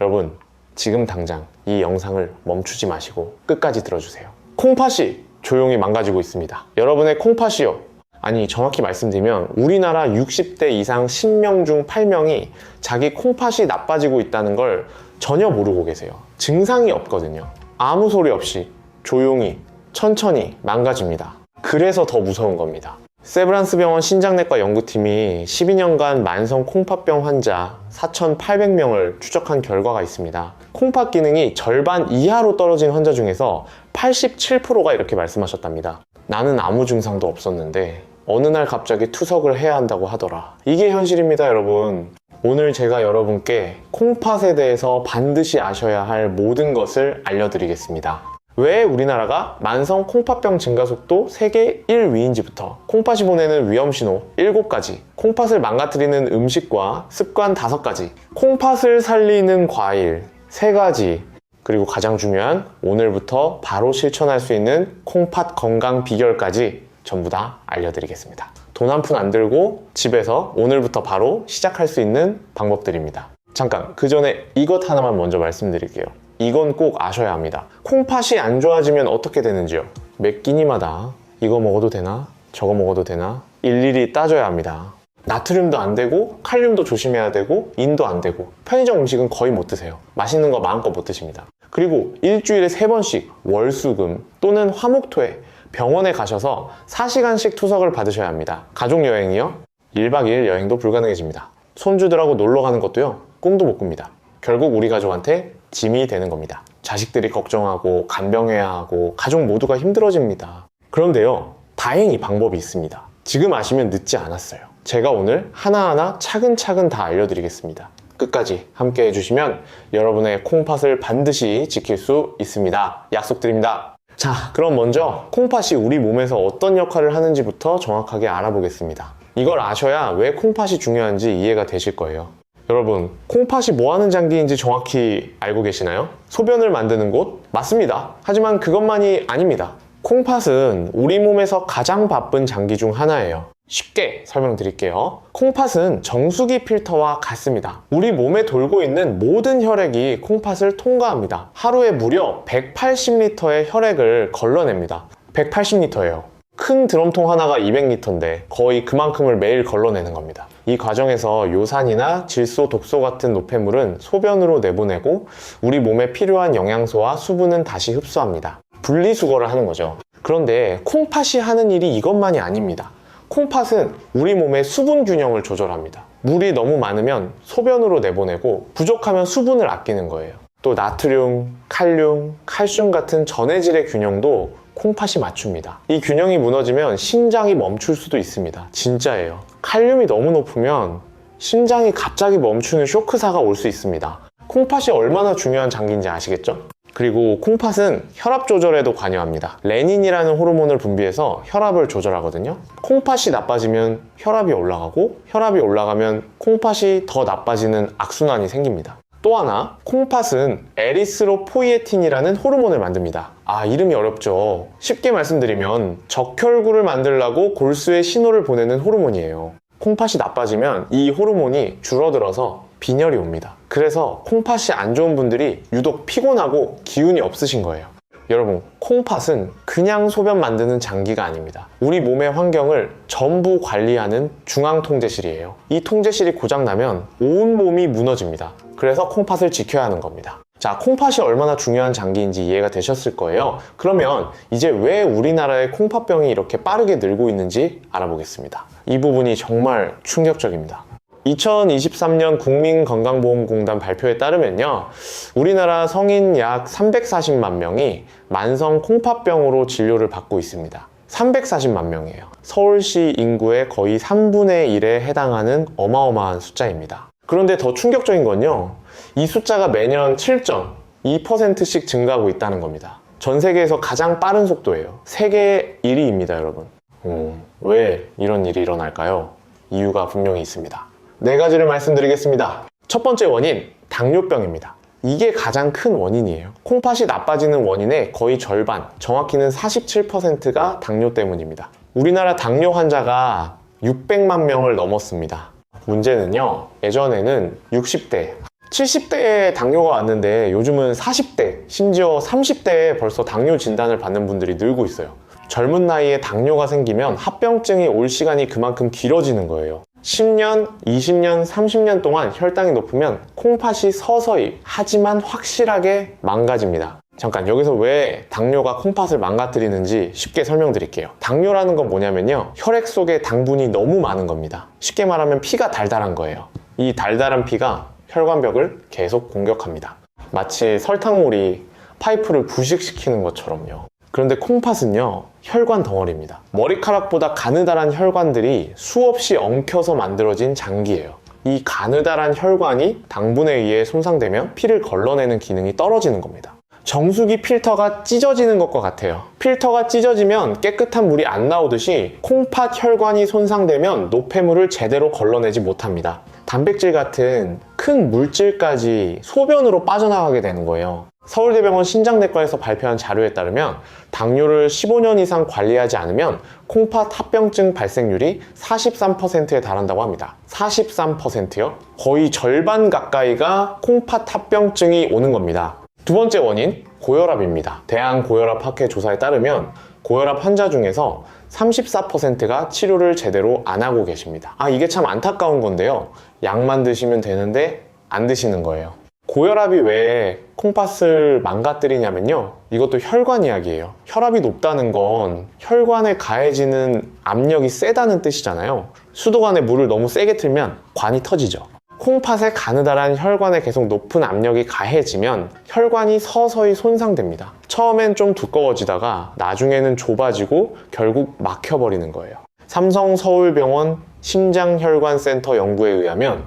여러분, 지금 당장 이 영상을 멈추지 마시고 끝까지 들어주세요. 콩팥이 조용히 망가지고 있습니다. 여러분의 콩팥이요. 아니, 정확히 말씀드리면 우리나라 60대 이상 10명 중 8명이 자기 콩팥이 나빠지고 있다는 걸 전혀 모르고 계세요. 증상이 없거든요. 아무 소리 없이 조용히 천천히 망가집니다. 그래서 더 무서운 겁니다. 세브란스 병원 신장내과 연구팀이 12년간 만성 콩팥병 환자 4,800명을 추적한 결과가 있습니다. 콩팥 기능이 절반 이하로 떨어진 환자 중에서 87%가 이렇게 말씀하셨답니다. 나는 아무 증상도 없었는데 어느 날 갑자기 투석을 해야 한다고 하더라. 이게 현실입니다, 여러분. 오늘 제가 여러분께 콩팥에 대해서 반드시 아셔야 할 모든 것을 알려드리겠습니다. 왜 우리나라가 만성 콩팥병 증가 속도 세계 1위인지부터 콩팥이 보내는 위험신호 7가지, 콩팥을 망가뜨리는 음식과 습관 5가지, 콩팥을 살리는 과일 3가지, 그리고 가장 중요한 오늘부터 바로 실천할 수 있는 콩팥 건강 비결까지 전부 다 알려드리겠습니다. 돈 한 푼 안 들고 집에서 오늘부터 바로 시작할 수 있는 방법들입니다. 잠깐, 그 전에 이것 하나만 먼저 말씀드릴게요. 이건 꼭 아셔야 합니다. 콩팥이 안 좋아지면 어떻게 되는지요? 매 끼니마다 이거 먹어도 되나? 저거 먹어도 되나? 일일이 따져야 합니다. 나트륨도 안 되고 칼륨도 조심해야 되고 인도 안 되고 편의점 음식은 거의 못 드세요. 맛있는 거 마음껏 못 드십니다. 그리고 일주일에 3번씩 월수금 또는 화목토에 병원에 가셔서 4시간씩 투석을 받으셔야 합니다. 가족여행이요? 1박 2일 여행도 불가능해집니다. 손주들하고 놀러 가는 것도요, 꿈도 못 꿉니다. 결국 우리 가족한테 짐이 되는 겁니다. 자식들이 걱정하고 간병해야 하고 가족 모두가 힘들어집니다. 그런데요, 다행히 방법이 있습니다. 지금 아시면 늦지 않았어요. 제가 오늘 하나하나 차근차근 다 알려드리겠습니다. 끝까지 함께 해주시면 여러분의 콩팥을 반드시 지킬 수 있습니다. 약속드립니다. 자, 그럼 먼저 콩팥이 우리 몸에서 어떤 역할을 하는지부터 정확하게 알아보겠습니다. 이걸 아셔야 왜 콩팥이 중요한지 이해가 되실 거예요. 여러분, 콩팥이 뭐 하는 장기인지 정확히 알고 계시나요? 소변을 만드는 곳? 맞습니다. 하지만 그것만이 아닙니다. 콩팥은 우리 몸에서 가장 바쁜 장기 중 하나예요. 쉽게 설명드릴게요. 콩팥은 정수기 필터와 같습니다. 우리 몸에 돌고 있는 모든 혈액이 콩팥을 통과합니다. 하루에 무려 180리터의 혈액을 걸러냅니다. 180리터예요. 큰 드럼통 하나가 200리터인데 거의 그만큼을 매일 걸러내는 겁니다. 이 과정에서 요산이나 질소, 독소 같은 노폐물은 소변으로 내보내고 우리 몸에 필요한 영양소와 수분은 다시 흡수합니다. 분리수거를 하는 거죠. 그런데 콩팥이 하는 일이 이것만이 아닙니다. 콩팥은 우리 몸의 수분 균형을 조절합니다. 물이 너무 많으면 소변으로 내보내고 부족하면 수분을 아끼는 거예요. 또 나트륨, 칼륨, 칼슘 같은 전해질의 균형도 콩팥이 맞춥니다. 이 균형이 무너지면 심장이 멈출 수도 있습니다. 진짜예요. 칼륨이 너무 높으면 심장이 갑자기 멈추는 쇼크사가 올 수 있습니다. 콩팥이 얼마나 중요한 장기인지 아시겠죠? 그리고 콩팥은 혈압 조절에도 관여합니다. 레닌이라는 호르몬을 분비해서 혈압을 조절하거든요. 콩팥이 나빠지면 혈압이 올라가고 혈압이 올라가면 콩팥이 더 나빠지는 악순환이 생깁니다. 또 하나, 콩팥은 에리스로포이에틴이라는 호르몬을 만듭니다. 아, 이름이 어렵죠? 쉽게 말씀드리면 적혈구를 만들려고 골수에 신호를 보내는 호르몬이에요. 콩팥이 나빠지면 이 호르몬이 줄어들어서 빈혈이 옵니다. 그래서 콩팥이 안 좋은 분들이 유독 피곤하고 기운이 없으신 거예요. 여러분, 콩팥은 그냥 소변 만드는 장기가 아닙니다. 우리 몸의 환경을 전부 관리하는 중앙통제실이에요. 이 통제실이 고장나면 온 몸이 무너집니다. 그래서 콩팥을 지켜야 하는 겁니다. 자, 콩팥이 얼마나 중요한 장기인지 이해가 되셨을 거예요. 그러면 이제 왜 우리나라의 콩팥병이 이렇게 빠르게 늘고 있는지 알아보겠습니다. 이 부분이 정말 충격적입니다. 2023년 국민건강보험공단 발표에 따르면요, 우리나라 성인 약 340만 명이 만성 콩팥병으로 진료를 받고 있습니다. 340만 명이에요. 서울시 인구의 거의 3분의 1에 해당하는 어마어마한 숫자입니다. 그런데 더 충격적인 건요, 이 숫자가 매년 7.2%씩 증가하고 있다는 겁니다. 전 세계에서 가장 빠른 속도예요. 세계 1위입니다, 여러분. 왜 이런 일이 일어날까요? 이유가 분명히 있습니다. 4가지를 말씀드리겠습니다. 첫 번째 원인, 당뇨병입니다. 이게 가장 큰 원인이에요. 콩팥이 나빠지는 원인의 거의 절반, 정확히는 47%가 당뇨 때문입니다. 우리나라 당뇨 환자가 600만 명을 넘었습니다. 문제는요, 예전에는 60대, 70대에 당뇨가 왔는데 요즘은 40대, 심지어 30대에 벌써 당뇨 진단을 받는 분들이 늘고 있어요. 젊은 나이에 당뇨가 생기면 합병증이 올 시간이 그만큼 길어지는 거예요. 10년, 20년, 30년 동안 혈당이 높으면 콩팥이 서서히 하지만 확실하게 망가집니다. 잠깐 여기서 왜 당뇨가 콩팥을 망가뜨리는지 쉽게 설명드릴게요. 당뇨라는 건 뭐냐면요, 혈액 속에 당분이 너무 많은 겁니다. 쉽게 말하면 피가 달달한 거예요. 이 달달한 피가 혈관벽을 계속 공격합니다. 마치 설탕물이 파이프를 부식시키는 것처럼요. 그런데 콩팥은요, 혈관 덩어리입니다. 머리카락보다 가느다란 혈관들이 수없이 엉켜서 만들어진 장기예요. 이 가느다란 혈관이 당분에 의해 손상되면 피를 걸러내는 기능이 떨어지는 겁니다. 정수기 필터가 찢어지는 것과 같아요. 필터가 찢어지면 깨끗한 물이 안 나오듯이 콩팥 혈관이 손상되면 노폐물을 제대로 걸러내지 못합니다. 단백질 같은 큰 물질까지 소변으로 빠져나가게 되는 거예요. 서울대병원 신장내과에서 발표한 자료에 따르면 당뇨를 15년 이상 관리하지 않으면 콩팥 합병증 발생률이 43%에 달한다고 합니다. 43%요? 거의 절반 가까이가 콩팥 합병증이 오는 겁니다. 두 번째 원인, 고혈압입니다. 대한고혈압학회 조사에 따르면 고혈압 환자 중에서 34%가 치료를 제대로 안 하고 계십니다. 이게 참 안타까운 건데요. 약만 드시면 되는데 안 드시는 거예요. 고혈압이 왜 콩팥을 망가뜨리냐면요, 이것도 혈관 이야기예요. 혈압이 높다는 건 혈관에 가해지는 압력이 세다는 뜻이잖아요. 수도관에 물을 너무 세게 틀면 관이 터지죠. 콩팥의 가느다란 혈관에 계속 높은 압력이 가해지면 혈관이 서서히 손상됩니다. 처음엔 좀 두꺼워지다가 나중에는 좁아지고 결국 막혀버리는 거예요. 삼성서울병원 심장혈관센터 연구에 의하면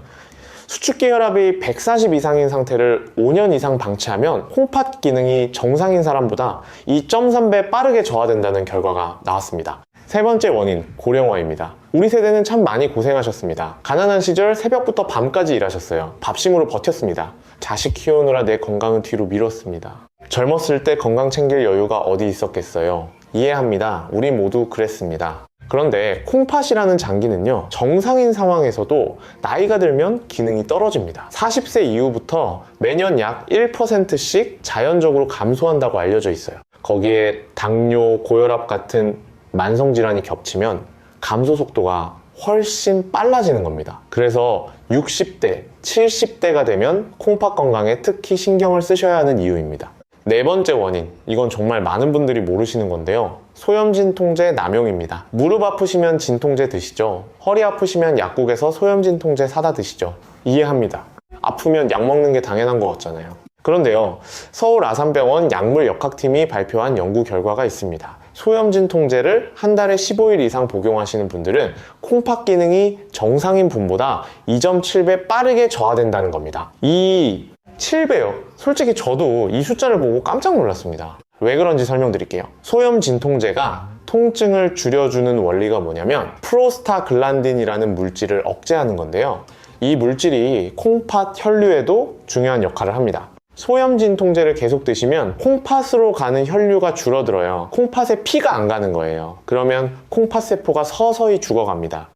수축기 혈압이 140 이상인 상태를 5년 이상 방치하면 콩팥 기능이 정상인 사람보다 2.3배 빠르게 저하된다는 결과가 나왔습니다. 세 번째 원인, 고령화입니다. 우리 세대는 참 많이 고생하셨습니다. 가난한 시절 새벽부터 밤까지 일하셨어요. 밥심으로 버텼습니다. 자식 키우느라 내 건강은 뒤로 미뤘습니다. 젊었을 때 건강 챙길 여유가 어디 있었겠어요. 이해합니다. 우리 모두 그랬습니다. 그런데 콩팥이라는 장기는요, 정상인 상황에서도 나이가 들면 기능이 떨어집니다. 40세 이후부터 매년 약 1%씩 자연적으로 감소한다고 알려져 있어요. 거기에 당뇨, 고혈압 같은 만성질환이 겹치면 감소 속도가 훨씬 빨라지는 겁니다. 그래서 60대, 70대가 되면 콩팥 건강에 특히 신경을 쓰셔야 하는 이유입니다. 네 번째 원인, 이건 정말 많은 분들이 모르시는 건데요. 소염진통제 남용입니다. 무릎 아프시면 진통제 드시죠. 허리 아프시면 약국에서 소염진통제 사다 드시죠. 이해합니다. 아프면 약 먹는 게 당연한 것 같잖아요. 그런데요, 서울 아산병원 약물역학팀이 발표한 연구 결과가 있습니다. 소염진통제를 한 달에 15일 이상 복용하시는 분들은 콩팥 기능이 정상인 분보다 2.7배 빠르게 저하된다는 겁니다. 이 7배요. 솔직히 저도 이 숫자를 보고 깜짝 놀랐습니다. 왜 그런지 설명드릴게요. 소염진통제가 통증을 줄여주는 원리가 뭐냐면 프로스타글란딘이라는 물질을 억제하는 건데요. 이 물질이 콩팥 혈류에도 중요한 역할을 합니다. 소염진통제를 계속 드시면 콩팥으로 가는 혈류가 줄어들어요. 콩팥에 피가 안 가는 거예요. 그러면 콩팥세포가 서서히 죽어갑니다.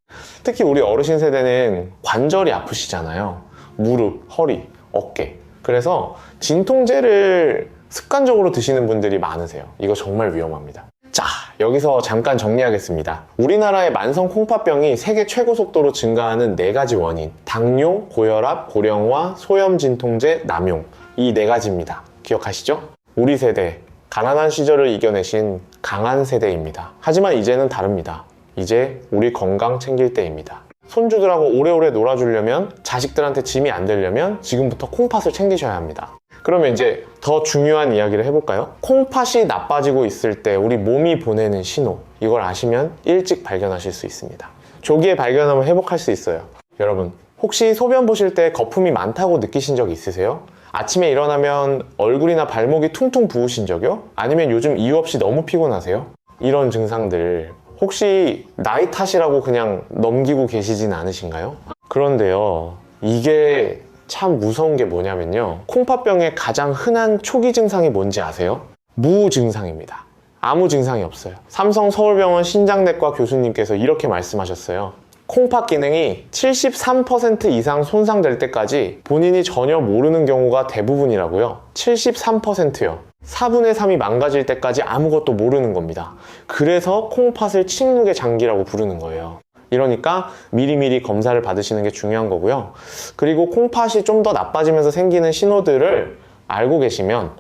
특히 우리 어르신 세대는 관절이 아프시잖아요. 무릎, 허리, 어깨. 그래서 진통제를 습관적으로 드시는 분들이 많으세요. 이거 정말 위험합니다. 자, 여기서 잠깐 정리하겠습니다. 우리나라의 만성 콩팥병이 세계 최고 속도로 증가하는 4가지 원인, 당뇨, 고혈압, 고령화, 소염진통제, 남용, 이 4가지입니다. 기억하시죠? 우리 세대, 가난한 시절을 이겨내신 강한 세대입니다. 하지만 이제는 다릅니다. 이제 우리 건강 챙길 때입니다. 손주들하고 오래오래 놀아주려면, 자식들한테 짐이 안 되려면 지금부터 콩팥을 챙기셔야 합니다. 그러면 이제 더 중요한 이야기를 해볼까요? 콩팥이 나빠지고 있을 때 우리 몸이 보내는 신호, 이걸 아시면 일찍 발견하실 수 있습니다. 조기에 발견하면 회복할 수 있어요. 여러분, 혹시 소변 보실 때 거품이 많다고 느끼신 적 있으세요? 아침에 일어나면 얼굴이나 발목이 퉁퉁 부으신 적이요? 아니면 요즘 이유 없이 너무 피곤하세요? 이런 증상들 혹시 나이 탓이라고 그냥 넘기고 계시진 않으신가요? 그런데요, 이게 참 무서운 게 뭐냐면요, 콩팥병의 가장 흔한 초기 증상이 뭔지 아세요? 무증상입니다. 아무 증상이 없어요. 삼성서울병원 신장내과 교수님께서 이렇게 말씀하셨어요. 콩팥 기능이 73% 이상 손상될 때까지 본인이 전혀 모르는 경우가 대부분이라고요. 73%요. 4분의 3이 망가질 때까지 아무것도 모르는 겁니다. 그래서 콩팥을 침묵의 장기라고 부르는 거예요. 이러니까 미리미리 검사를 받으시는 게 중요한 거고요. 그리고 콩팥이 좀 더 나빠지면서 생기는 신호들을 알고 계시면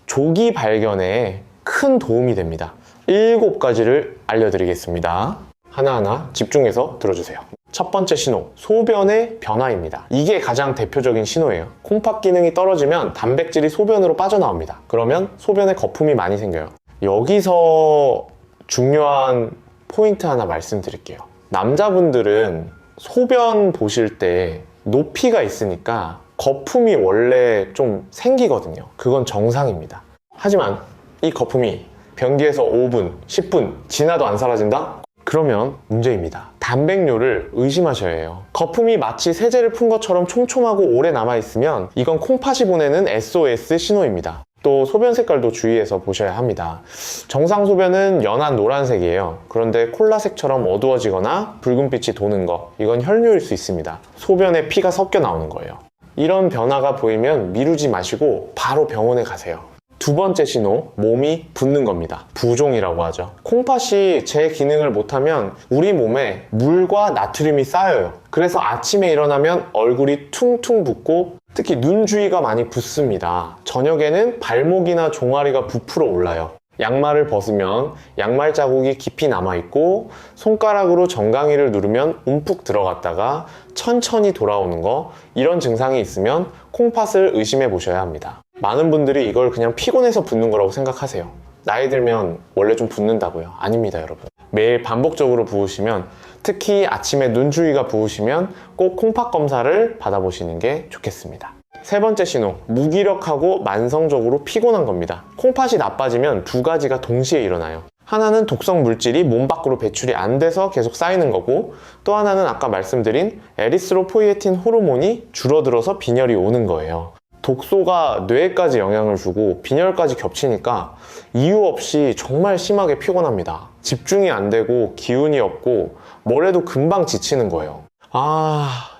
조기 발견에 큰 도움이 됩니다. 7가지를 알려드리겠습니다. 하나하나 집중해서 들어주세요. 첫 번째 신호, 소변의 변화입니다. 이게 가장 대표적인 신호예요. 콩팥 기능이 떨어지면 단백질이 소변으로 빠져나옵니다. 그러면 소변에 거품이 많이 생겨요. 여기서 중요한 포인트 하나 말씀드릴게요. 남자분들은 소변 보실 때 높이가 있으니까 거품이 원래 좀 생기거든요. 그건 정상입니다. 하지만 이 거품이 변기에서 5분, 10분 지나도 안 사라진다? 그러면 문제입니다. 단백뇨를 의심하셔야 해요. 거품이 마치 세제를 푼 것처럼 촘촘하고 오래 남아있으면 이건 콩팥이 보내는 SOS 신호입니다. 또 소변 색깔도 주의해서 보셔야 합니다. 정상 소변은 연한 노란색이에요. 그런데 콜라색처럼 어두워지거나 붉은빛이 도는 거, 이건 혈뇨일 수 있습니다. 소변에 피가 섞여 나오는 거예요. 이런 변화가 보이면 미루지 마시고 바로 병원에 가세요. 두 번째 신호, 몸이 붓는 겁니다. 부종이라고 하죠. 콩팥이 제 기능을 못하면 우리 몸에 물과 나트륨이 쌓여요. 그래서 아침에 일어나면 얼굴이 퉁퉁 붓고 특히 눈 주위가 많이 붓습니다. 저녁에는 발목이나 종아리가 부풀어 올라요. 양말을 벗으면 양말 자국이 깊이 남아있고 손가락으로 정강이를 누르면 움푹 들어갔다가 천천히 돌아오는 거, 이런 증상이 있으면 콩팥을 의심해 보셔야 합니다. 많은 분들이 이걸 그냥 피곤해서 붓는 거라고 생각하세요. 나이 들면 원래 좀 붓는다고요. 아닙니다, 여러분. 매일 반복적으로 부으시면, 특히 아침에 눈 주위가 부으시면 꼭 콩팥 검사를 받아보시는 게 좋겠습니다. 세 번째 신호, 무기력하고 만성적으로 피곤한 겁니다. 콩팥이 나빠지면 2가지가 동시에 일어나요. 하나는 독성 물질이 몸 밖으로 배출이 안 돼서 계속 쌓이는 거고, 또 하나는 아까 말씀드린 에리스로포이에틴 호르몬이 줄어들어서 빈혈이 오는 거예요. 독소가 뇌에까지 영향을 주고 빈혈까지 겹치니까 이유 없이 정말 심하게 피곤합니다. 집중이 안 되고 기운이 없고 뭘 해도 금방 지치는 거예요.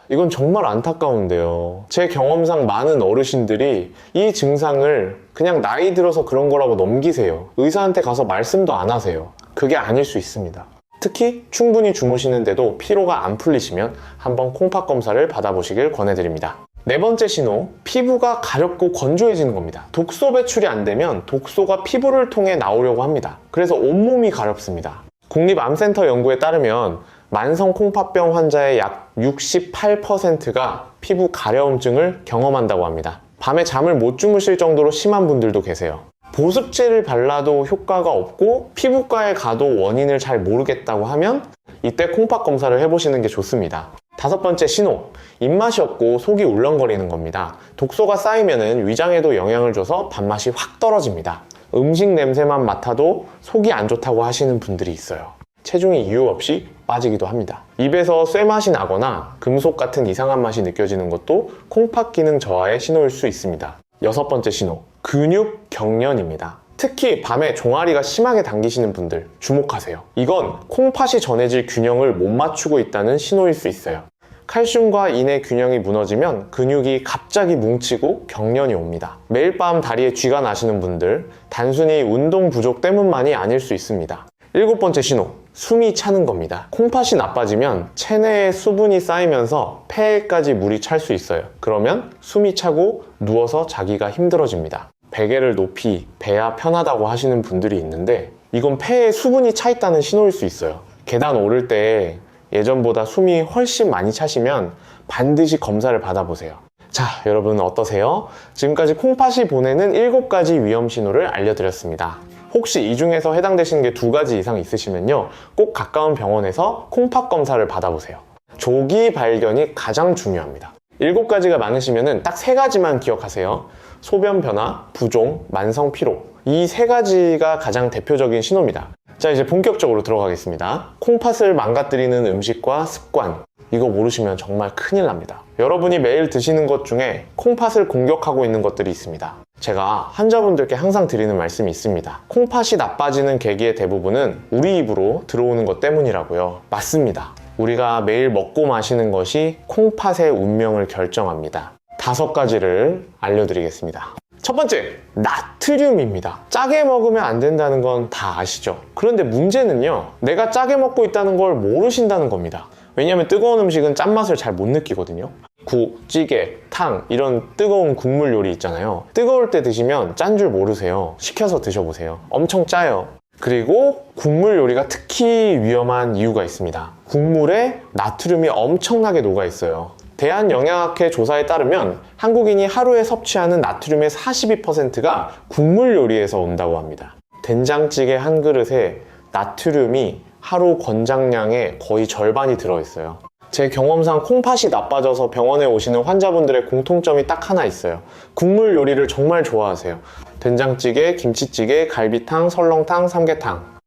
이건 정말 안타까운데요. 제 경험상 많은 어르신들이 이 증상을 그냥 나이 들어서 그런 거라고 넘기세요. 의사한테 가서 말씀도 안 하세요. 그게 아닐 수 있습니다. 특히 충분히 주무시는데도 피로가 안 풀리시면 한번 콩팥 검사를 받아보시길 권해드립니다. 네 번째 신호, 피부가 가렵고 건조해지는 겁니다. 독소 배출이 안 되면 독소가 피부를 통해 나오려고 합니다. 그래서 온몸이 가렵습니다. 국립암센터 연구에 따르면 만성 콩팥병 환자의 약 68%가 피부 가려움증을 경험한다고 합니다. 밤에 잠을 못 주무실 정도로 심한 분들도 계세요. 보습제를 발라도 효과가 없고 피부과에 가도 원인을 잘 모르겠다고 하면 이때 콩팥 검사를 해보시는 게 좋습니다. 다섯 번째 신호, 입맛이 없고 속이 울렁거리는 겁니다. 독소가 쌓이면 위장에도 영향을 줘서 밥맛이 확 떨어집니다. 음식 냄새만 맡아도 속이 안 좋다고 하시는 분들이 있어요. 체중이 이유 없이 빠지기도 합니다. 입에서 쇠맛이 나거나 금속 같은 이상한 맛이 느껴지는 것도 콩팥 기능 저하의 신호일 수 있습니다. 여섯 번째 신호, 근육 경련입니다. 특히 밤에 종아리가 심하게 당기시는 분들 주목하세요. 이건 콩팥이 전해질 균형을 못 맞추고 있다는 신호일 수 있어요. 칼슘과 인의 균형이 무너지면 근육이 갑자기 뭉치고 경련이 옵니다. 매일 밤 다리에 쥐가 나시는 분들, 단순히 운동 부족 때문만이 아닐 수 있습니다. 일곱 번째 신호, 숨이 차는 겁니다. 콩팥이 나빠지면 체내에 수분이 쌓이면서 폐에까지 물이 찰 수 있어요. 그러면 숨이 차고 누워서 자기가 힘들어집니다. 베개를 높이 베야 편하다고 하시는 분들이 있는데 이건 폐에 수분이 차 있다는 신호일 수 있어요. 계단 오를 때 예전보다 숨이 훨씬 많이 차시면 반드시 검사를 받아보세요. 자, 여러분 어떠세요? 지금까지 콩팥이 보내는 7가지 위험 신호를 알려드렸습니다. 혹시 이 중에서 해당되시는 게 2가지 이상 있으시면요, 꼭 가까운 병원에서 콩팥 검사를 받아보세요. 조기 발견이 가장 중요합니다. 7가지가 많으시면 딱 3가지만 기억하세요. 소변 변화, 부종, 만성 피로, 이 3가지가 가장 대표적인 신호입니다. 자, 이제 본격적으로 들어가겠습니다. 콩팥을 망가뜨리는 음식과 습관, 이거 모르시면 정말 큰일 납니다. 여러분이 매일 드시는 것 중에 콩팥을 공격하고 있는 것들이 있습니다. 제가 환자분들께 항상 드리는 말씀이 있습니다. 콩팥이 나빠지는 계기의 대부분은 우리 입으로 들어오는 것 때문이라고요. 맞습니다. 우리가 매일 먹고 마시는 것이 콩팥의 운명을 결정합니다. 5가지를 알려드리겠습니다. 첫 번째, 나트륨입니다. 짜게 먹으면 안 된다는 건 다 아시죠? 그런데 문제는요, 내가 짜게 먹고 있다는 걸 모르신다는 겁니다. 왜냐하면 뜨거운 음식은 짠맛을 잘 못 느끼거든요. 국, 찌개, 탕 이런 뜨거운 국물 요리 있잖아요. 뜨거울 때 드시면 짠 줄 모르세요. 식혀서 드셔보세요. 엄청 짜요. 그리고 국물 요리가 특히 위험한 이유가 있습니다. 국물에 나트륨이 엄청나게 녹아 있어요. 대한영양학회 조사에 따르면 한국인이 하루에 섭취하는 나트륨의 42%가 국물 요리에서 온다고 합니다. 된장찌개 한 그릇에 나트륨이 하루 권장량의 거의 절반이 들어있어요. 제 경험상 콩팥이 나빠져서 병원에 오시는 환자분들의 공통점이 딱 하나 있어요. 국물 요리를 정말 좋아하세요. 된장찌개, 김치찌개, 갈비탕, 설렁탕, 삼계탕.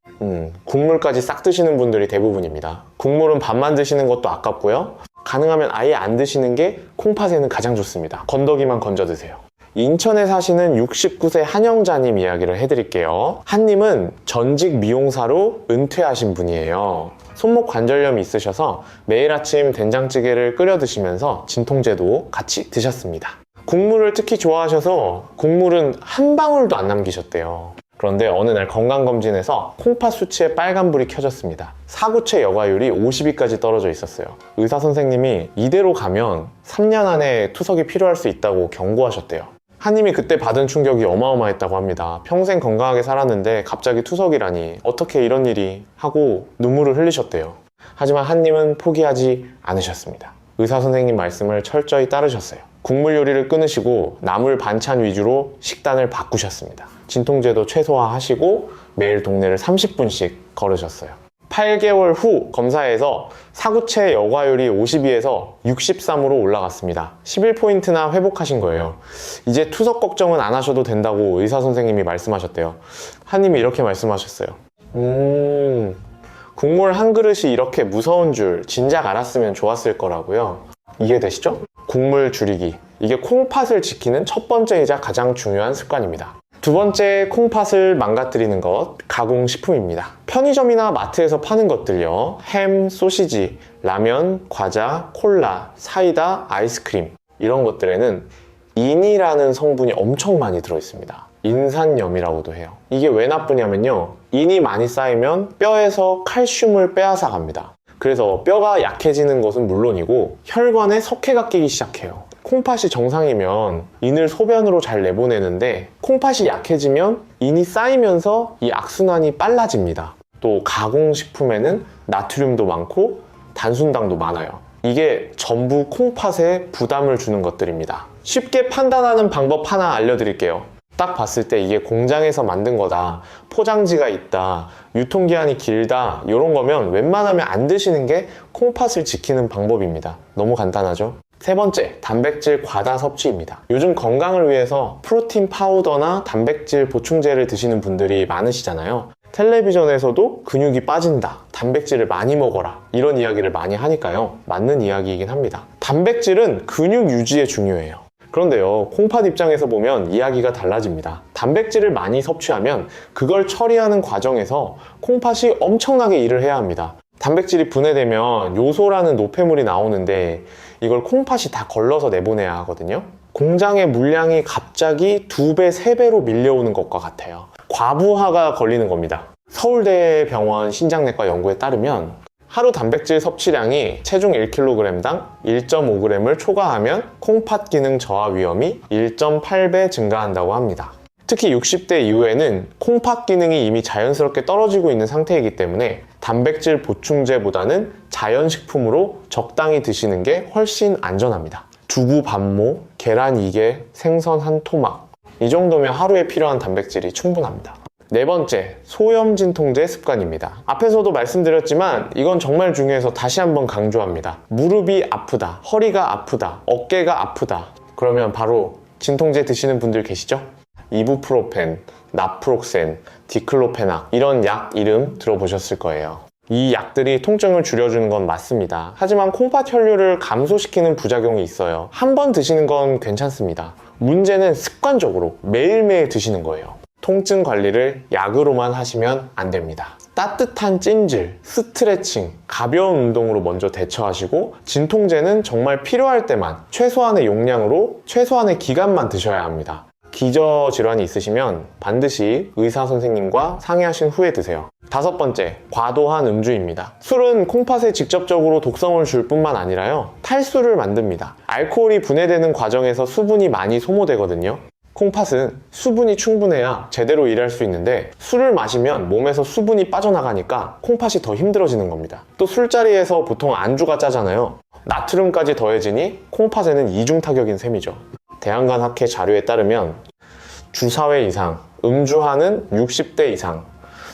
국물까지 싹 드시는 분들이 대부분입니다. 국물은 반만 드시는 것도 아깝고요. 가능하면 아예 안 드시는 게 콩팥에는 가장 좋습니다. 건더기만 건져 드세요. 인천에 사시는 69세 한영자님 이야기를 해드릴게요. 한님은 전직 미용사로 은퇴하신 분이에요. 손목 관절염이 있으셔서 매일 아침 된장찌개를 끓여 드시면서 진통제도 같이 드셨습니다. 국물을 특히 좋아하셔서 국물은 한 방울도 안 남기셨대요. 그런데 어느 날 건강검진에서 콩팥 수치에 빨간불이 켜졌습니다. 사구체 여과율이 50위까지 떨어져 있었어요. 의사 선생님이 이대로 가면 3년 안에 투석이 필요할 수 있다고 경고하셨대요. 한님이 그때 받은 충격이 어마어마했다고 합니다. 평생 건강하게 살았는데 갑자기 투석이라니 어떻게 이런 일이 하고 눈물을 흘리셨대요. 하지만 한님은 포기하지 않으셨습니다. 의사 선생님 말씀을 철저히 따르셨어요. 국물 요리를 끊으시고 나물 반찬 위주로 식단을 바꾸셨습니다. 진통제도 최소화하시고 매일 동네를 30분씩 걸으셨어요. 8개월 후 검사에서 사구체 여과율이 52에서 63으로 올라갔습니다. 11포인트나 회복하신 거예요. 이제 투석 걱정은 안 하셔도 된다고 의사 선생님이 말씀하셨대요. 한님이 이렇게 말씀하셨어요. 국물 한 그릇이 이렇게 무서운 줄 진작 알았으면 좋았을 거라고요. 이해되시죠? 국물 줄이기. 이게 콩팥을 지키는 첫 번째이자 가장 중요한 습관입니다. 두 번째, 콩팥을 망가뜨리는 것, 가공식품입니다. 편의점이나 마트에서 파는 것들요. 햄, 소시지, 라면, 과자, 콜라, 사이다, 아이스크림 이런 것들에는 인이라는 성분이 엄청 많이 들어있습니다. 인산염이라고도 해요. 이게 왜 나쁘냐면요. 인이 많이 쌓이면 뼈에서 칼슘을 빼앗아 갑니다. 그래서 뼈가 약해지는 것은 물론이고 혈관에 석회가 끼기 시작해요. 콩팥이 정상이면 인을 소변으로 잘 내보내는데 콩팥이 약해지면 인이 쌓이면서 이 악순환이 빨라집니다. 또 가공식품에는 나트륨도 많고 단순당도 많아요. 이게 전부 콩팥에 부담을 주는 것들입니다. 쉽게 판단하는 방법 하나 알려드릴게요. 딱 봤을 때 이게 공장에서 만든 거다, 포장지가 있다, 유통기한이 길다 이런 거면 웬만하면 안 드시는 게 콩팥을 지키는 방법입니다. 너무 간단하죠? 세 번째, 단백질 과다 섭취입니다. 요즘 건강을 위해서 프로틴 파우더나 단백질 보충제를 드시는 분들이 많으시잖아요. 텔레비전에서도 근육이 빠진다, 단백질을 많이 먹어라 이런 이야기를 많이 하니까요. 맞는 이야기이긴 합니다. 단백질은 근육 유지에 중요해요. 그런데요, 콩팥 입장에서 보면 이야기가 달라집니다. 단백질을 많이 섭취하면 그걸 처리하는 과정에서 콩팥이 엄청나게 일을 해야 합니다. 단백질이 분해되면 요소라는 노폐물이 나오는데 이걸 콩팥이 다 걸러서 내보내야 하거든요. 공장의 물량이 갑자기 2배, 3배로 밀려오는 것과 같아요. 과부하가 걸리는 겁니다. 서울대병원 신장내과 연구에 따르면 하루 단백질 섭취량이 체중 1kg당 1.5g을 초과하면 콩팥 기능 저하 위험이 1.8배 증가한다고 합니다. 특히 60대 이후에는 콩팥 기능이 이미 자연스럽게 떨어지고 있는 상태이기 때문에 단백질 보충제보다는 자연식품으로 적당히 드시는 게 훨씬 안전합니다. 두부 반모, 계란 2개, 생선 한 토막 이 정도면 하루에 필요한 단백질이 충분합니다. 네 번째, 소염 진통제 습관입니다. 앞에서도 말씀드렸지만 이건 정말 중요해서 다시 한번 강조합니다. 무릎이 아프다, 허리가 아프다, 어깨가 아프다 그러면 바로 진통제 드시는 분들 계시죠? 이부프로펜, 나프록센, 디클로페낙 이런 약 이름 들어보셨을 거예요. 이 약들이 통증을 줄여주는 건 맞습니다. 하지만 콩팥 혈류를 감소시키는 부작용이 있어요. 한 번 드시는 건 괜찮습니다. 문제는 습관적으로 매일매일 드시는 거예요. 통증 관리를 약으로만 하시면 안 됩니다. 따뜻한 찜질, 스트레칭, 가벼운 운동으로 먼저 대처하시고 진통제는 정말 필요할 때만 최소한의 용량으로 최소한의 기간만 드셔야 합니다. 기저질환이 있으시면 반드시 의사 선생님과 상의하신 후에 드세요. 5번째, 과도한 음주입니다. 술은 콩팥에 직접적으로 독성을 줄 뿐만 아니라요, 탈수를 만듭니다. 알코올이 분해되는 과정에서 수분이 많이 소모되거든요. 콩팥은 수분이 충분해야 제대로 일할 수 있는데 술을 마시면 몸에서 수분이 빠져나가니까 콩팥이 더 힘들어지는 겁니다. 또 술자리에서 보통 안주가 짜잖아요. 나트륨까지 더해지니 콩팥에는 이중 타격인 셈이죠. 대한간학회 자료에 따르면 주 4회 이상 음주하는 60대 이상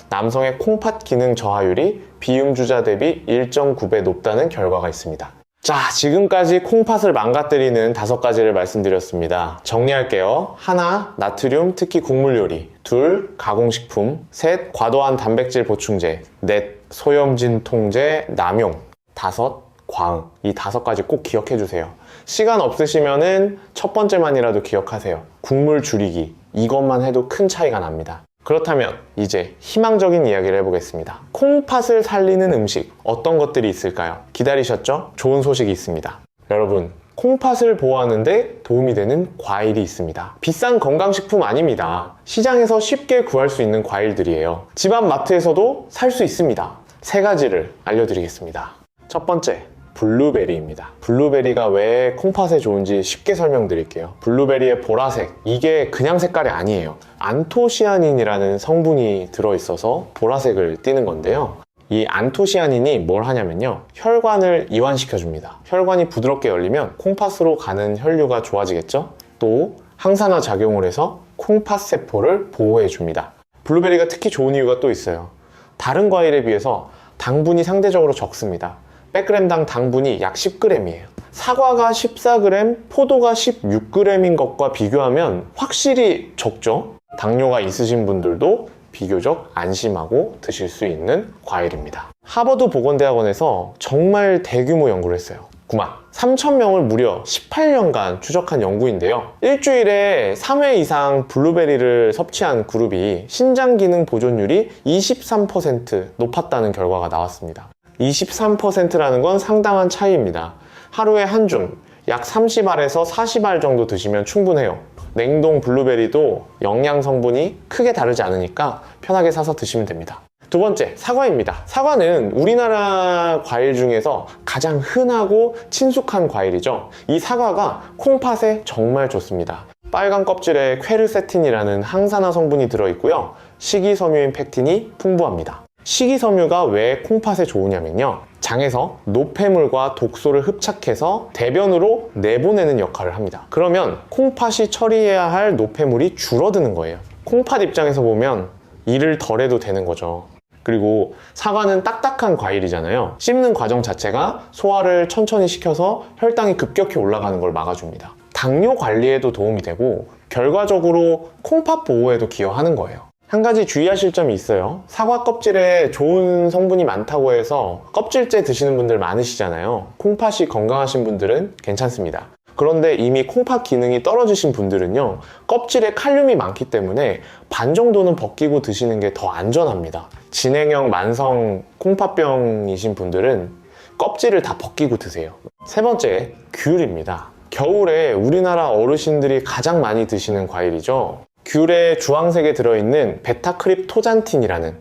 남성의 콩팥 기능 저하율이 비음주자 대비 1.9배 높다는 결과가 있습니다. 자, 지금까지 콩팥을 망가뜨리는 5가지를 말씀드렸습니다. 정리할게요. 1. 나트륨, 특히 국물 요리. 2. 가공식품. 3. 과도한 단백질 보충제. 4. 소염진 통제 남용. 5. 과응. 이 5가지 꼭 기억해 주세요. 시간 없으시면은 첫 번째만이라도 기억하세요. 국물 줄이기. 이것만 해도 큰 차이가 납니다. 그렇다면 이제 희망적인 이야기를 해보겠습니다. 콩팥을 살리는 음식 어떤 것들이 있을까요? 기다리셨죠? 좋은 소식이 있습니다. 여러분, 콩팥을 보호하는데 도움이 되는 과일이 있습니다. 비싼 건강식품 아닙니다. 시장에서 쉽게 구할 수 있는 과일들이에요. 집안 마트에서도 살 수 있습니다. 3가지를 알려드리겠습니다. 첫 번째, 블루베리입니다. 블루베리가 왜 콩팥에 좋은지 쉽게 설명드릴게요. 블루베리의 보라색, 이게 그냥 색깔이 아니에요. 안토시아닌이라는 성분이 들어있어서 보라색을 띠는 건데요. 이 안토시아닌이 뭘 하냐면요, 혈관을 이완시켜줍니다. 혈관이 부드럽게 열리면 콩팥으로 가는 혈류가 좋아지겠죠? 또 항산화 작용을 해서 콩팥 세포를 보호해줍니다. 블루베리가 특히 좋은 이유가 또 있어요. 다른 과일에 비해서 당분이 상대적으로 적습니다. 100g당 당분이 약 10g이에요. 사과가 14g, 포도가 16g인 것과 비교하면 확실히 적죠? 당뇨가 있으신 분들도 비교적 안심하고 드실 수 있는 과일입니다. 하버드 보건대학원에서 정말 대규모 연구를 했어요. 9만 3,000명을 무려 18년간 추적한 연구인데요. 일주일에 3회 이상 블루베리를 섭취한 그룹이 신장 기능 보존율이 23% 높았다는 결과가 나왔습니다. 23%라는 건 상당한 차이입니다. 하루에 한 줌, 약 30알에서 40알 정도 드시면 충분해요. 냉동 블루베리도 영양 성분이 크게 다르지 않으니까 편하게 사서 드시면 됩니다. 2번째, 사과입니다. 사과는 우리나라 과일 중에서 가장 흔하고 친숙한 과일이죠. 이 사과가 콩팥에 정말 좋습니다. 빨간 껍질에 퀘르세틴이라는 항산화 성분이 들어있고요. 식이섬유인 팩틴이 풍부합니다. 식이섬유가 왜 콩팥에 좋으냐면요, 장에서 노폐물과 독소를 흡착해서 대변으로 내보내는 역할을 합니다. 그러면 콩팥이 처리해야 할 노폐물이 줄어드는 거예요. 콩팥 입장에서 보면 일을 덜 해도 되는 거죠. 그리고 사과는 딱딱한 과일이잖아요. 씹는 과정 자체가 소화를 천천히 시켜서 혈당이 급격히 올라가는 걸 막아줍니다. 당뇨 관리에도 도움이 되고 결과적으로 콩팥 보호에도 기여하는 거예요. 한 가지 주의하실 점이 있어요. 사과 껍질에 좋은 성분이 많다고 해서 껍질째 드시는 분들 많으시잖아요. 콩팥이 건강하신 분들은 괜찮습니다. 그런데 이미 콩팥 기능이 떨어지신 분들은요, 껍질에 칼륨이 많기 때문에 반 정도는 벗기고 드시는 게 더 안전합니다. 진행형 만성 콩팥병이신 분들은 껍질을 다 벗기고 드세요. 3번째, 귤입니다. 겨울에 우리나라 어르신들이 가장 많이 드시는 과일이죠. 귤의 주황색에 들어있는 베타크립토잔틴이라는,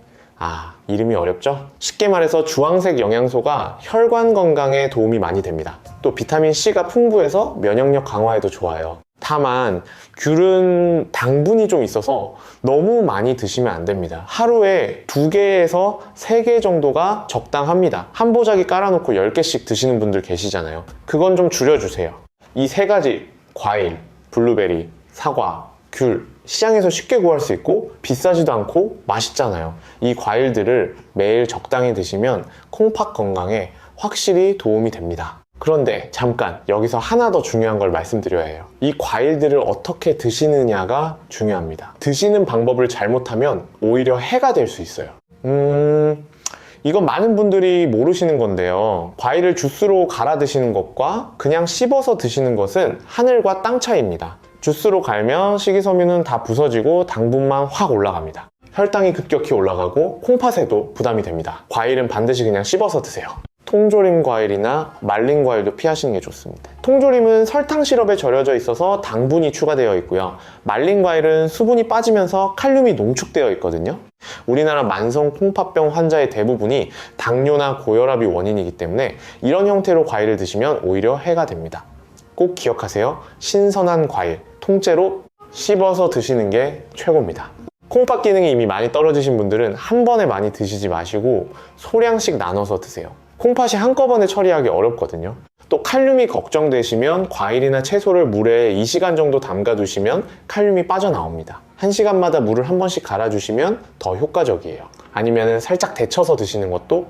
이름이 어렵죠? 쉽게 말해서 주황색 영양소가 혈관 건강에 도움이 많이 됩니다. 또 비타민C가 풍부해서 면역력 강화에도 좋아요. 다만 귤은 당분이 좀 있어서 너무 많이 드시면 안 됩니다. 하루에 2개에서 3개 정도가 적당합니다. 한 보자기 깔아놓고 10개씩 드시는 분들 계시잖아요. 그건 좀 줄여주세요. 이 3가지 과일, 블루베리, 사과, 귤, 시장에서 쉽게 구할 수 있고 비싸지도 않고 맛있잖아요. 이 과일들을 매일 적당히 드시면 콩팥 건강에 확실히 도움이 됩니다. 그런데 잠깐 여기서 하나 더 중요한 걸 말씀드려야 해요. 이 과일들을 어떻게 드시느냐가 중요합니다. 드시는 방법을 잘못하면 오히려 해가 될 수 있어요. 이건 많은 분들이 모르시는 건데요. 과일을 주스로 갈아 드시는 것과 그냥 씹어서 드시는 것은 하늘과 땅 차이입니다. 주스로 갈면 식이섬유는 다 부서지고 당분만 확 올라갑니다. 혈당이 급격히 올라가고 콩팥에도 부담이 됩니다. 과일은 반드시 그냥 씹어서 드세요. 통조림 과일이나 말린 과일도 피하시는 게 좋습니다. 통조림은 설탕 시럽에 절여져 있어서 당분이 추가되어 있고요. 말린 과일은 수분이 빠지면서 칼륨이 농축되어 있거든요. 우리나라 만성 콩팥병 환자의 대부분이 당뇨나 고혈압이 원인이기 때문에 이런 형태로 과일을 드시면 오히려 해가 됩니다. 꼭 기억하세요. 신선한 과일, 통째로 씹어서 드시는 게 최고입니다. 콩팥 기능이 이미 많이 떨어지신 분들은 한 번에 많이 드시지 마시고 소량씩 나눠서 드세요. 콩팥이 한꺼번에 처리하기 어렵거든요. 또 칼륨이 걱정되시면 과일이나 채소를 물에 2시간 정도 담가 두시면 칼륨이 빠져나옵니다. 1시간마다 물을 한 번씩 갈아주시면 더 효과적이에요. 아니면 살짝 데쳐서 드시는 것도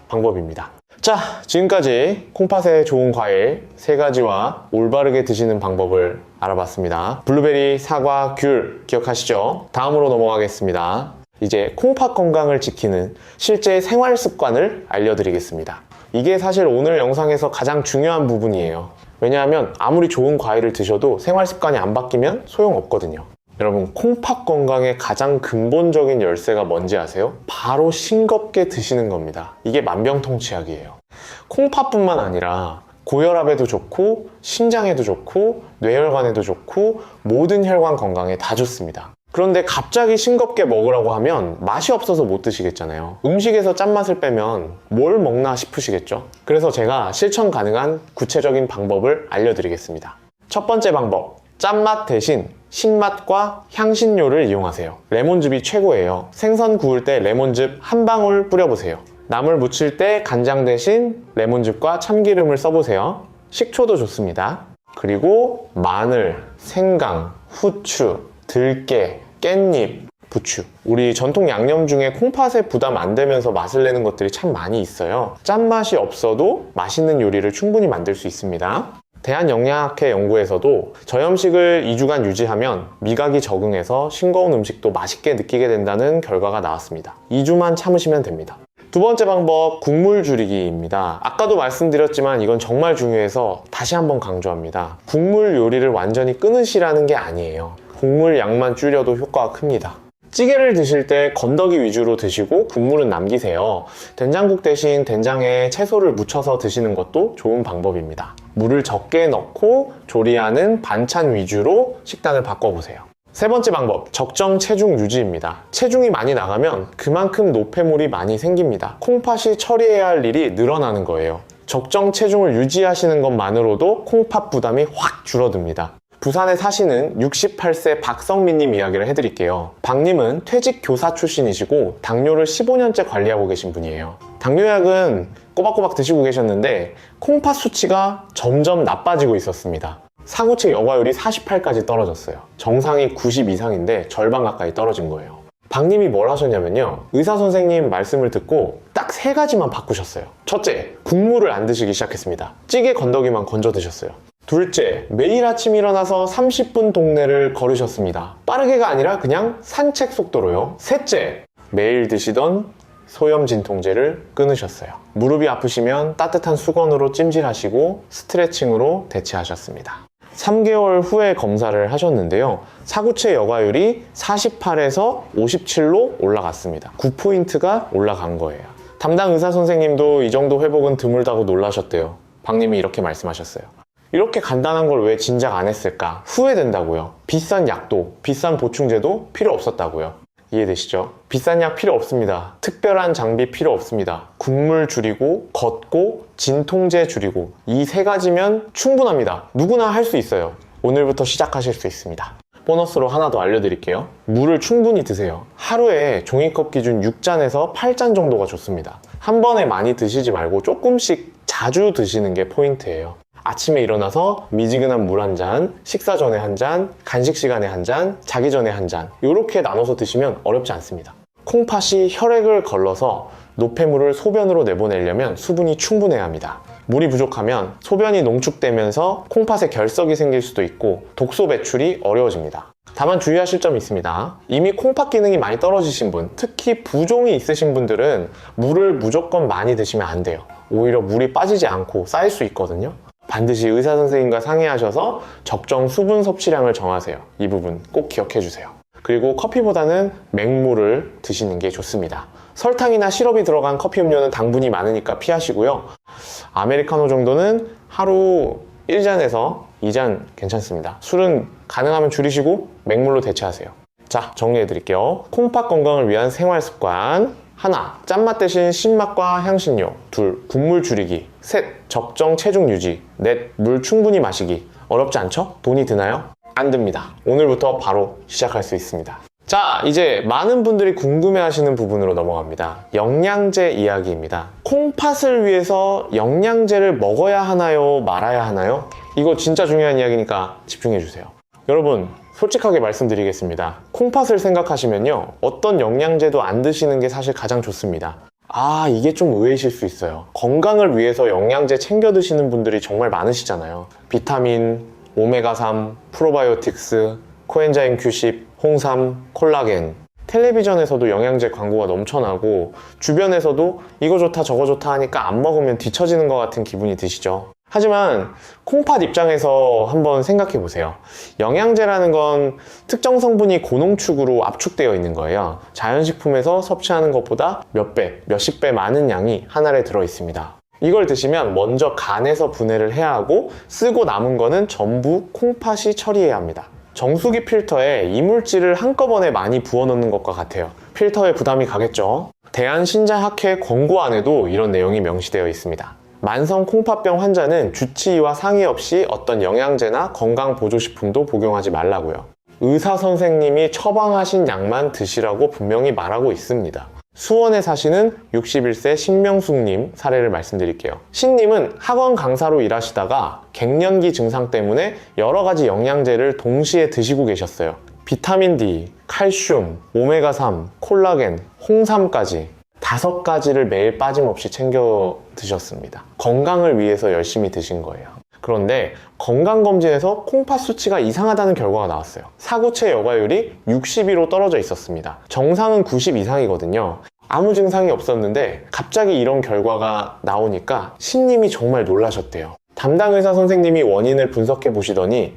방법입니다. 자, 지금까지 콩팥에 좋은 과일 3가지와 올바르게 드시는 방법을 알아봤습니다. 블루베리, 사과, 귤 기억하시죠? 다음으로 넘어가겠습니다. 이제 콩팥 건강을 지키는 실제 생활 습관을 알려드리겠습니다. 이게 사실 오늘 영상에서 가장 중요한 부분이에요. 왜냐하면 아무리 좋은 과일을 드셔도 생활 습관이 안 바뀌면 소용없거든요. 여러분, 콩팥 건강의 가장 근본적인 열쇠가 뭔지 아세요? 바로 싱겁게 드시는 겁니다. 이게 만병통치약이에요. 콩팥뿐만 아니라 고혈압에도 좋고 신장에도 좋고 뇌혈관에도 좋고 모든 혈관 건강에 다 좋습니다. 그런데 갑자기 싱겁게 먹으라고 하면 맛이 없어서 못 드시겠잖아요. 음식에서 짠맛을 빼면 뭘 먹나 싶으시겠죠? 그래서 제가 실천 가능한 구체적인 방법을 알려드리겠습니다. 첫 번째 방법, 짠맛 대신 신맛과 향신료를 이용하세요. 레몬즙이 최고예요. 생선 구울 때 레몬즙 한 방울 뿌려보세요. 나물 무칠 때 간장 대신 레몬즙과 참기름을 써보세요. 식초도 좋습니다. 그리고 마늘, 생강, 후추, 들깨, 깻잎, 부추. 우리 전통 양념 중에 콩팥에 부담 안 되면서 맛을 내는 것들이 참 많이 있어요. 짠맛이 없어도 맛있는 요리를 충분히 만들 수 있습니다. 대한영양학회 연구에서도 저염식을 2주간 유지하면 미각이 적응해서 싱거운 음식도 맛있게 느끼게 된다는 결과가 나왔습니다. 2주만 참으시면 됩니다. 두 번째 방법, 국물 줄이기입니다. 아까도 말씀드렸지만 이건 정말 중요해서 다시 한번 강조합니다. 국물 요리를 완전히 끊으시라는 게 아니에요. 국물 양만 줄여도 효과가 큽니다. 찌개를 드실 때 건더기 위주로 드시고 국물은 남기세요. 된장국 대신 된장에 채소를 묻혀서 드시는 것도 좋은 방법입니다. 물을 적게 넣고 조리하는 반찬 위주로 식단을 바꿔보세요. 세 번째 방법, 적정 체중 유지입니다. 체중이 많이 나가면 그만큼 노폐물이 많이 생깁니다. 콩팥이 처리해야 할 일이 늘어나는 거예요. 적정 체중을 유지하시는 것만으로도 콩팥 부담이 확 줄어듭니다. 부산에 사시는 68세 박성민님 이야기를 해드릴게요. 박님은 퇴직 교사 출신이시고 당뇨를 15년째 관리하고 계신 분이에요. 당뇨약은 꼬박꼬박 드시고 계셨는데 콩팥 수치가 점점 나빠지고 있었습니다. 사구체 여과율이 48까지 떨어졌어요. 정상이 90 이상인데 절반 가까이 떨어진 거예요. 박님이 뭘 하셨냐면요, 의사 선생님 말씀을 듣고 딱 3가지만 바꾸셨어요. 첫째, 국물을 안 드시기 시작했습니다. 찌개 건더기만 건져 드셨어요. 둘째, 매일 아침 일어나서 30분 동네를 걸으셨습니다. 빠르게가 아니라 그냥 산책 속도로요. 셋째, 매일 드시던 소염 진통제를 끊으셨어요. 무릎이 아프시면 따뜻한 수건으로 찜질하시고 스트레칭으로 대체하셨습니다. 3개월 후에 검사를 하셨는데요. 사구체 여과율이 48에서 57로 올라갔습니다. 9포인트가 올라간 거예요. 담당 의사 선생님도 이 정도 회복은 드물다고 놀라셨대요. 박님이 이렇게 말씀하셨어요. 이렇게 간단한 걸 왜 진작 안 했을까? 후회된다고요. 비싼 약도, 비싼 보충제도 필요 없었다고요. 이해되시죠? 비싼 약 필요 없습니다. 특별한 장비 필요 없습니다. 국물 줄이고, 걷고, 진통제 줄이고, 이 3가지면 충분합니다. 누구나 할 수 있어요. 오늘부터 시작하실 수 있습니다. 보너스로 하나 더 알려드릴게요. 물을 충분히 드세요. 하루에 종이컵 기준 6잔에서 8잔 정도가 좋습니다. 한 번에 많이 드시지 말고 조금씩 자주 드시는 게 포인트예요. 아침에 일어나서 미지근한 물 한 잔, 식사 전에 한 잔, 간식 시간에 한 잔, 자기 전에 한 잔, 이렇게 나눠서 드시면 어렵지 않습니다. 콩팥이 혈액을 걸러서 노폐물을 소변으로 내보내려면 수분이 충분해야 합니다. 물이 부족하면 소변이 농축되면서 콩팥에 결석이 생길 수도 있고 독소 배출이 어려워집니다. 다만 주의하실 점이 있습니다. 이미 콩팥 기능이 많이 떨어지신 분, 특히 부종이 있으신 분들은 물을 무조건 많이 드시면 안 돼요. 오히려 물이 빠지지 않고 쌓일 수 있거든요. 반드시 의사 선생님과 상의하셔서 적정 수분 섭취량을 정하세요. 이 부분 꼭 기억해 주세요. 그리고 커피보다는 맹물을 드시는 게 좋습니다. 설탕이나 시럽이 들어간 커피 음료는 당분이 많으니까 피하시고요. 아메리카노 정도는 하루 1잔에서 2잔 괜찮습니다. 술은 가능하면 줄이시고 맹물로 대체하세요. 자, 정리해 드릴게요. 콩팥 건강을 위한 생활 습관. 하나, 짠맛 대신 신맛과 향신료. 둘, 국물 줄이기. 셋, 적정 체중 유지. 넷, 물 충분히 마시기. 어렵지 않죠? 돈이 드나요? 안 듭니다. 오늘부터 바로 시작할 수 있습니다. 자, 이제 많은 분들이 궁금해하시는 부분으로 넘어갑니다. 영양제 이야기입니다. 콩팥을 위해서 영양제를 먹어야 하나요? 말아야 하나요? 이거 진짜 중요한 이야기니까 집중해 주세요. 여러분, 솔직하게 말씀드리겠습니다. 콩팥을 생각하시면요, 어떤 영양제도 안 드시는 게 사실 가장 좋습니다. 이게 좀 의외이실 수 있어요. 건강을 위해서 영양제 챙겨 드시는 분들이 정말 많으시잖아요. 비타민, 오메가3, 프로바이오틱스, 코엔자임 Q10, 홍삼, 콜라겐. 텔레비전에서도 영양제 광고가 넘쳐나고 주변에서도 이거 좋다 저거 좋다 하니까 안 먹으면 뒤처지는 것 같은 기분이 드시죠. 하지만 콩팥 입장에서 한번 생각해 보세요. 영양제라는 건 특정 성분이 고농축으로 압축되어 있는 거예요. 자연식품에서 섭취하는 것보다 몇 배, 몇십 배 많은 양이 한 알에 들어 있습니다. 이걸 드시면 먼저 간에서 분해를 해야 하고 쓰고 남은 거는 전부 콩팥이 처리해야 합니다. 정수기 필터에 이물질을 한꺼번에 많이 부어 넣는 것과 같아요. 필터에 부담이 가겠죠. 대한신장학회 권고안에도 이런 내용이 명시되어 있습니다. 만성 콩팥병 환자는 주치의와 상의 없이 어떤 영양제나 건강보조식품도 복용하지 말라고요. 의사 선생님이 처방하신 약만 드시라고 분명히 말하고 있습니다. 수원에 사시는 61세 신명숙님 사례를 말씀드릴게요. 신님은 학원 강사로 일하시다가 갱년기 증상 때문에 여러 가지 영양제를 동시에 드시고 계셨어요. 비타민 D, 칼슘, 오메가3, 콜라겐, 홍삼까지 5가지를 매일 빠짐없이 챙겨 드셨습니다. 건강을 위해서 열심히 드신 거예요. 그런데 건강검진에서 콩팥 수치가 이상하다는 결과가 나왔어요. 사구체 여과율이 62로 떨어져 있었습니다. 정상은 90 이상이거든요. 아무 증상이 없었는데 갑자기 이런 결과가 나오니까 신님이 정말 놀라셨대요. 담당 의사 선생님이 원인을 분석해 보시더니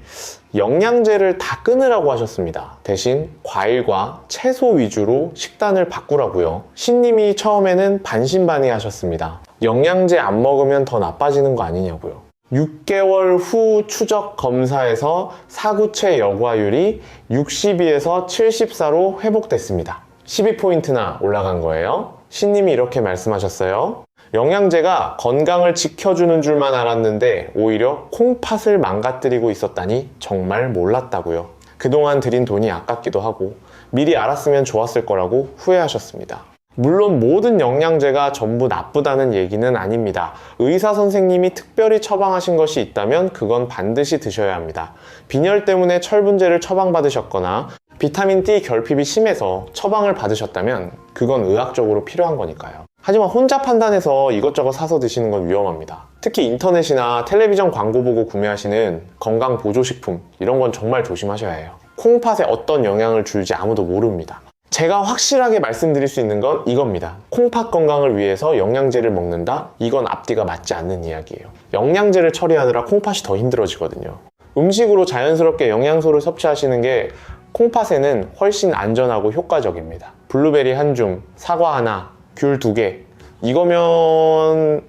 영양제를 다 끊으라고 하셨습니다. 대신 과일과 채소 위주로 식단을 바꾸라고요. 신님이 처음에는 반신반의 하셨습니다. 영양제 안 먹으면 더 나빠지는 거 아니냐고요. 6개월 후 추적 검사에서 사구체 여과율이 62에서 74로 회복됐습니다. 12포인트나 올라간 거예요. 신님이 이렇게 말씀하셨어요. 영양제가 건강을 지켜주는 줄만 알았는데 오히려 콩팥을 망가뜨리고 있었다니 정말 몰랐다고요. 그동안 들인 돈이 아깝기도 하고 미리 알았으면 좋았을 거라고 후회하셨습니다. 물론 모든 영양제가 전부 나쁘다는 얘기는 아닙니다. 의사 선생님이 특별히 처방하신 것이 있다면 그건 반드시 드셔야 합니다. 빈혈 때문에 철분제를 처방받으셨거나 비타민 D 결핍이 심해서 처방을 받으셨다면 그건 의학적으로 필요한 거니까요. 하지만 혼자 판단해서 이것저것 사서 드시는 건 위험합니다. 특히 인터넷이나 텔레비전 광고 보고 구매하시는 건강 보조식품 이런 건 정말 조심하셔야 해요. 콩팥에 어떤 영향을 줄지 아무도 모릅니다. 제가 확실하게 말씀드릴 수 있는 건 이겁니다. 콩팥 건강을 위해서 영양제를 먹는다? 이건 앞뒤가 맞지 않는 이야기예요. 영양제를 처리하느라 콩팥이 더 힘들어지거든요. 음식으로 자연스럽게 영양소를 섭취하시는 게 콩팥에는 훨씬 안전하고 효과적입니다. 블루베리 한 줌, 사과 하나, 귤 2개, 이거면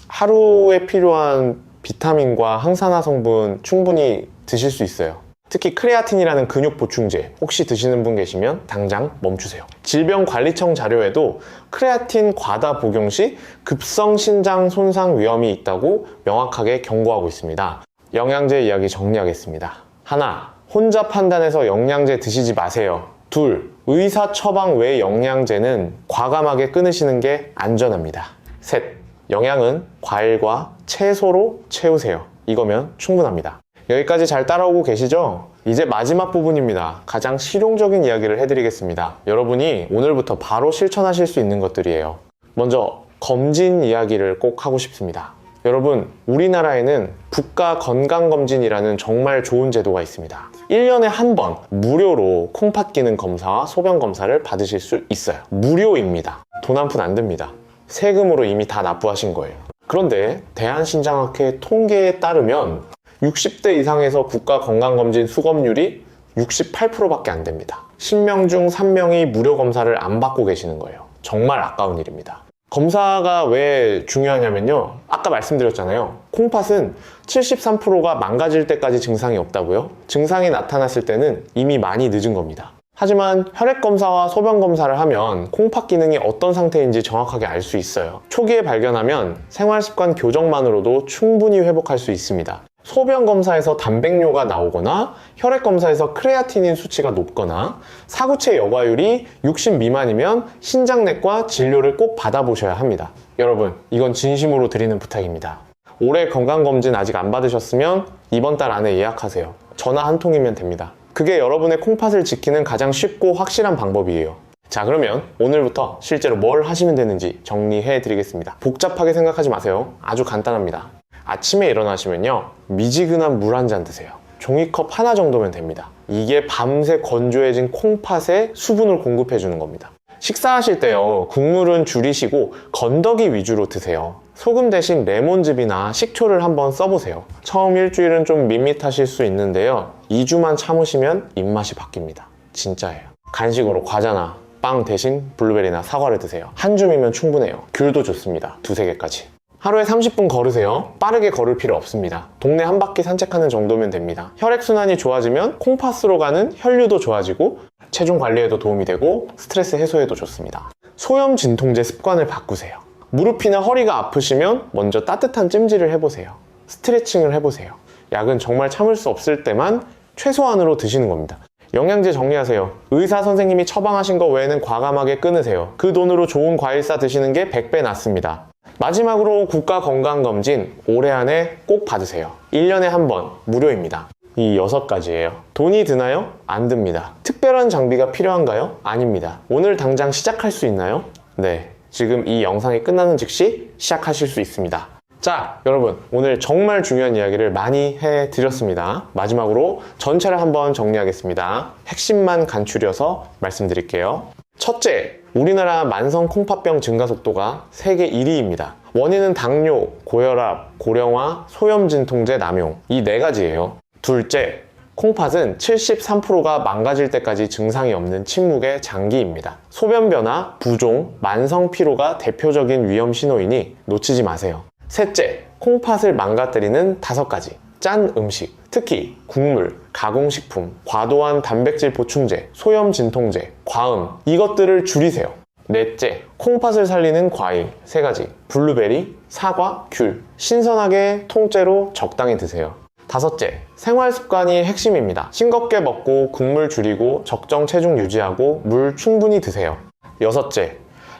하루에 필요한 비타민과 항산화 성분 충분히 드실 수 있어요. 특히 크레아틴이라는 근육 보충제 혹시 드시는 분 계시면 당장 멈추세요. 질병관리청 자료에도 크레아틴 과다 복용 시 급성 신장 손상 위험이 있다고 명확하게 경고하고 있습니다. 영양제 이야기 정리하겠습니다. 하나, 혼자 판단해서 영양제 드시지 마세요. 둘, 의사 처방 외 영양제는 과감하게 끊으시는 게 안전합니다. 셋, 영양은 과일과 채소로 채우세요. 이거면 충분합니다. 여기까지 잘 따라오고 계시죠? 이제 마지막 부분입니다. 가장 실용적인 이야기를 해드리겠습니다. 여러분이 오늘부터 바로 실천하실 수 있는 것들이에요. 먼저 검진 이야기를 꼭 하고 싶습니다. 여러분, 우리나라에는 국가건강검진이라는 정말 좋은 제도가 있습니다. 1년에 한 번 무료로 콩팥 기능 검사와 소변 검사를 받으실 수 있어요. 무료입니다. 돈 한 푼 안 듭니다. 세금으로 이미 다 납부하신 거예요. 그런데 대한신장학회 통계에 따르면 60대 이상에서 국가건강검진 수검률이 68%밖에 안 됩니다. 10명 중 3명이 무료 검사를 안 받고 계시는 거예요. 정말 아까운 일입니다. 검사가 왜 중요하냐면요. 아까 말씀드렸잖아요. 콩팥은 73%가 망가질 때까지 증상이 없다고요? 증상이 나타났을 때는 이미 많이 늦은 겁니다. 하지만 혈액검사와 소변검사를 하면 콩팥 기능이 어떤 상태인지 정확하게 알 수 있어요. 초기에 발견하면 생활습관 교정만으로도 충분히 회복할 수 있습니다. 소변검사에서 단백뇨가 나오거나 혈액검사에서 크레아티닌 수치가 높거나 사구체 여과율이 60 미만이면 신장내과 진료를 꼭 받아보셔야 합니다. 여러분, 이건 진심으로 드리는 부탁입니다. 올해 건강검진 아직 안 받으셨으면 이번 달 안에 예약하세요. 전화 한 통이면 됩니다. 그게 여러분의 콩팥을 지키는 가장 쉽고 확실한 방법이에요. 자, 그러면 오늘부터 실제로 뭘 하시면 되는지 정리해 드리겠습니다. 복잡하게 생각하지 마세요. 아주 간단합니다. 아침에 일어나시면요, 미지근한 물 한 잔 드세요. 종이컵 하나 정도면 됩니다. 이게 밤새 건조해진 콩팥에 수분을 공급해 주는 겁니다. 식사하실 때요, 국물은 줄이시고 건더기 위주로 드세요. 소금 대신 레몬즙이나 식초를 한번 써보세요. 처음 일주일은 좀 밋밋하실 수 있는데요, 2주만 참으시면 입맛이 바뀝니다. 진짜예요. 간식으로 과자나 빵 대신 블루베리나 사과를 드세요. 한 줌이면 충분해요. 귤도 좋습니다. 2-3개까지. 하루에 30분 걸으세요. 빠르게 걸을 필요 없습니다. 동네 한 바퀴 산책하는 정도면 됩니다. 혈액순환이 좋아지면 콩팥으로 가는 혈류도 좋아지고 체중 관리에도 도움이 되고 스트레스 해소에도 좋습니다. 소염 진통제 습관을 바꾸세요. 무릎이나 허리가 아프시면 먼저 따뜻한 찜질을 해보세요. 스트레칭을 해보세요. 약은 정말 참을 수 없을 때만 최소한으로 드시는 겁니다. 영양제 정리하세요. 의사 선생님이 처방하신 거 외에는 과감하게 끊으세요. 그 돈으로 좋은 과일 싸 드시는 게 100배 낫습니다. 마지막으로 국가건강검진 올해 안에 꼭 받으세요. 1년에 한 번 무료입니다. 이 6가지예요. 돈이 드나요? 안 듭니다. 특별한 장비가 필요한가요? 아닙니다. 오늘 당장 시작할 수 있나요? 네, 지금 이 영상이 끝나는 즉시 시작하실 수 있습니다. 자, 여러분, 오늘 정말 중요한 이야기를 많이 해드렸습니다. 마지막으로 전체를 한번 정리하겠습니다. 핵심만 간추려서 말씀드릴게요. 첫째, 우리나라 만성 콩팥병 증가 속도가 세계 1위입니다. 원인은 당뇨, 고혈압, 고령화, 소염 진통제 남용, 이 4가지예요. 둘째, 콩팥은 73%가 망가질 때까지 증상이 없는 침묵의 장기입니다. 소변 변화, 부종, 만성 피로가 대표적인 위험 신호이니 놓치지 마세요. 셋째, 콩팥을 망가뜨리는 5가지 짠 음식, 특히 국물, 가공식품, 과도한 단백질 보충제, 소염 진통제, 과음, 이것들을 줄이세요. 넷째, 콩팥을 살리는 과일 3가지, 블루베리, 사과, 귤, 신선하게 통째로 적당히 드세요. 다섯째, 생활 습관이 핵심입니다. 싱겁게 먹고 국물 줄이고 적정 체중 유지하고 물 충분히 드세요. 여섯째,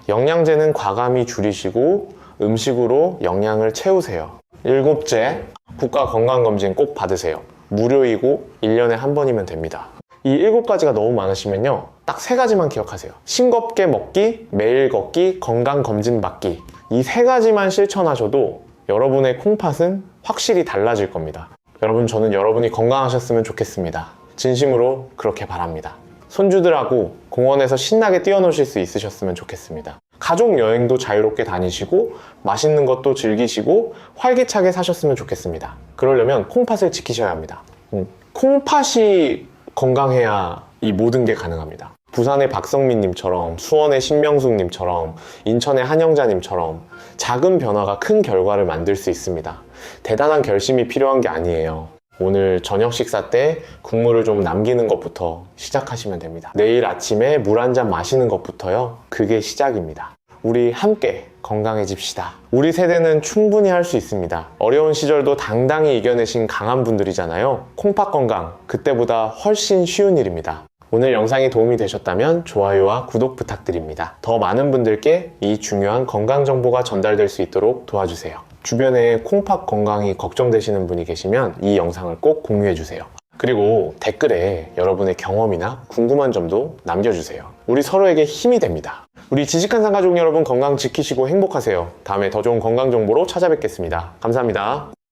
영양제는 과감히 줄이시고 음식으로 영양을 채우세요. 일곱째, 국가건강검진 꼭 받으세요. 무료이고 1년에 한 번이면 됩니다. 이 7가지가 너무 많으시면요, 딱 3가지만 기억하세요. 싱겁게 먹기, 매일 걷기, 건강검진 받기. 이 3가지만 실천하셔도 여러분의 콩팥은 확실히 달라질 겁니다. 여러분, 저는 여러분이 건강하셨으면 좋겠습니다. 진심으로 그렇게 바랍니다. 손주들하고 공원에서 신나게 뛰어노실 수 있으셨으면 좋겠습니다. 가족 여행도 자유롭게 다니시고 맛있는 것도 즐기시고 활기차게 사셨으면 좋겠습니다. 그러려면 콩팥을 지키셔야 합니다. 콩팥이 건강해야 이 모든 게 가능합니다. 부산의 박성민님처럼, 수원의 신명숙님처럼, 인천의 한영자님처럼 작은 변화가 큰 결과를 만들 수 있습니다. 대단한 결심이 필요한 게 아니에요. 오늘 저녁 식사 때 국물을 좀 남기는 것부터 시작하시면 됩니다. 내일 아침에 물 한 잔 마시는 것부터요, 그게 시작입니다. 우리 함께 건강해집시다. 우리 세대는 충분히 할 수 있습니다. 어려운 시절도 당당히 이겨내신 강한 분들이잖아요. 콩팥 건강, 그때보다 훨씬 쉬운 일입니다. 오늘 영상이 도움이 되셨다면 좋아요와 구독 부탁드립니다. 더 많은 분들께 이 중요한 건강 정보가 전달될 수 있도록 도와주세요. 주변에 콩팥 건강이 걱정되시는 분이 계시면 이 영상을 꼭 공유해주세요. 그리고 댓글에 여러분의 경험이나 궁금한 점도 남겨주세요. 우리 서로에게 힘이 됩니다. 우리 지식한 상가족 여러분, 건강 지키시고 행복하세요. 다음에 더 좋은 건강 정보로 찾아뵙겠습니다. 감사합니다.